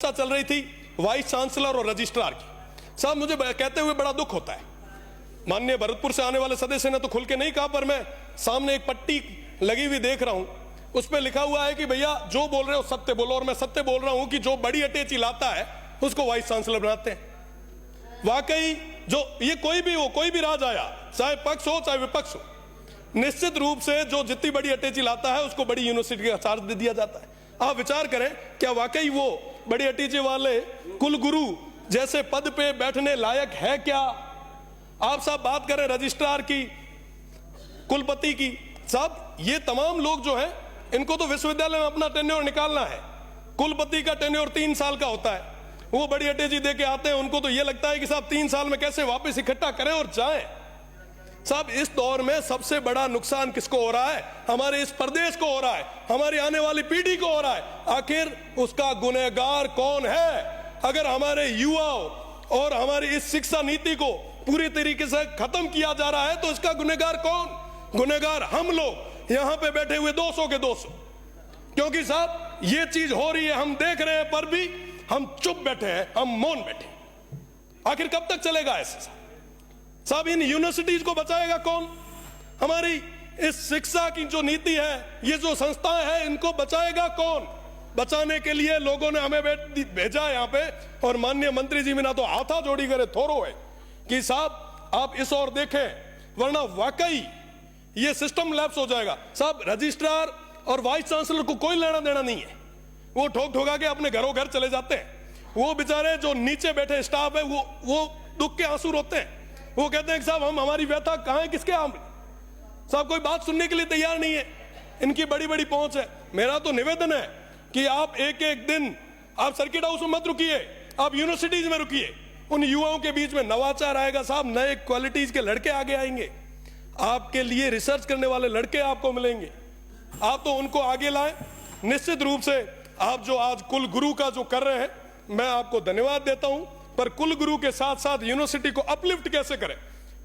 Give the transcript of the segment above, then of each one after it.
चल रही थी वाइस चांसलर और रजिस्ट्रार की। साहब मुझे कहते हुए बड़ा दुख होता है, माननीय भरतपुर से आने वाले सदस्य ने तो खुल के नहीं कहा, पर मैं सामने एक पट्टी लगी हुई देख रहा हूं, उस पर लिखा हुआ है कि भैया जो बोल रहे हो सत्य बोलो। और मैं सत्य बोल रहा हूं कि जो बड़ी अटैची लाता है उसको वाइस चांसलर बनाते हैं। वाकई जो ये कोई भी हो, कोई भी राज आया, चाहे पक्ष हो चाहे विपक्ष हो, निश्चित रूप से जो जितनी बड़ी अटैची लाता है उसको बड़ी यूनिवर्सिटी का चार्ज दे दिया जाता है। आप विचार करें, क्या वाकई वो बड़ी अटैची वाले कुलगुरु जैसे पद पे बैठने लायक है क्या? आप साहब बात करें रजिस्ट्रार की, कुलपति की, साहब ये तमाम लोग जो हैं इनको तो विश्वविद्यालय में अपना टेन्योर निकालना है। कुलपति का टेन्योर 3 साल का होता है, वो बड़ी अटैची दे के आते हैं, उनको तो ये लगता है कि साहब 3 साल में कैसे वापस इकट्ठा करें और जाएं। साहब इस दौर में सबसे बड़ा नुकसान किसको हो रहा है? हमारे इस प्रदेश को हो रहा है, हमारी आने वाली पीढ़ी को हो रहा है। आखिर उसका गुनहगार कौन है? अगर हमारे युवाओं और हमारी इस शिक्षा नीति को पूरी तरीके से खत्म किया जा रहा है तो इसका गुनहगार कौन? गुनहगार हम लोग यहां पे बैठे हुए 200 के 200, क्योंकि साहब ये चीज हो रही है, हम देख रहे हैं, पर भी हम चुप बैठे हैं, हम मौन बैठे। आखिर कब तक चलेगा ऐसे? साहब इन यूनिवर्सिटीज को बचाएगा कौन? हमारी इस शिक्षा की जो नीति है, ये जो संस्थाएं हैं, इनको बचाएगा कौन? बचाने के लिए लोगों ने हमें भेजा यहाँ पे, और माननीय मंत्री जी बिना तो हाथा जोड़ी करे थोरो है कि साहब आप इस ओर देखें, वरना वाकई ये सिस्टम लैप्स हो जाएगा। साहब रजिस्ट्रार और वाइस चांसलर को कोई लेना देना नहीं है, वो ठोक ठोका के अपने घरों घर चले जाते हैं। वो बेचारे जो नीचे बैठे स्टाफ है वो दुख के आंसू रोते हैं। वो कहते हैं कि साहब हम हमारी व्यथा कहां है, किसके आम? साहब कोई बात सुनने के लिए तैयार नहीं है, इनकी बड़ी बड़ी पहुंच है। मेरा तो निवेदन है कि आप एक एक दिन आप सर्किट हाउस में मत रुकिए, आप यूनिवर्सिटीज में रुकिए। उन युवाओं के बीच में नवाचार आएगा साहब, नए क्वालिटीज के लड़के आगे आएंगे, आपके लिए रिसर्च करने वाले लड़के आपको मिलेंगे, आप तो उनको आगे लाएं। निश्चित रूप से आप जो आज कुल गुरु का जो कर रहे हैं, मैं आपको धन्यवाद देता हूं, पर कुल गुरु के साथ साथ यूनिवर्सिटी को अपलिफ्ट कैसे करें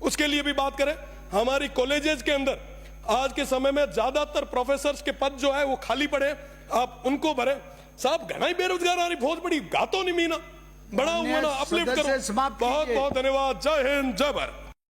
उसके लिए भी बात करें। हमारी कॉलेजेस के अंदर आज के समय में ज्यादातर प्रोफेसर्स के पद जो है वो खाली पड़े, आप उनको भरें। साहब घना ही बेरोजगार आ रही, बहुत बड़ी गातों नहीं मीना, बड़ा हुआ ना, अपलिफ्ट करो। बहुत बहुत धन्यवाद। जय हिंद, जय भारत।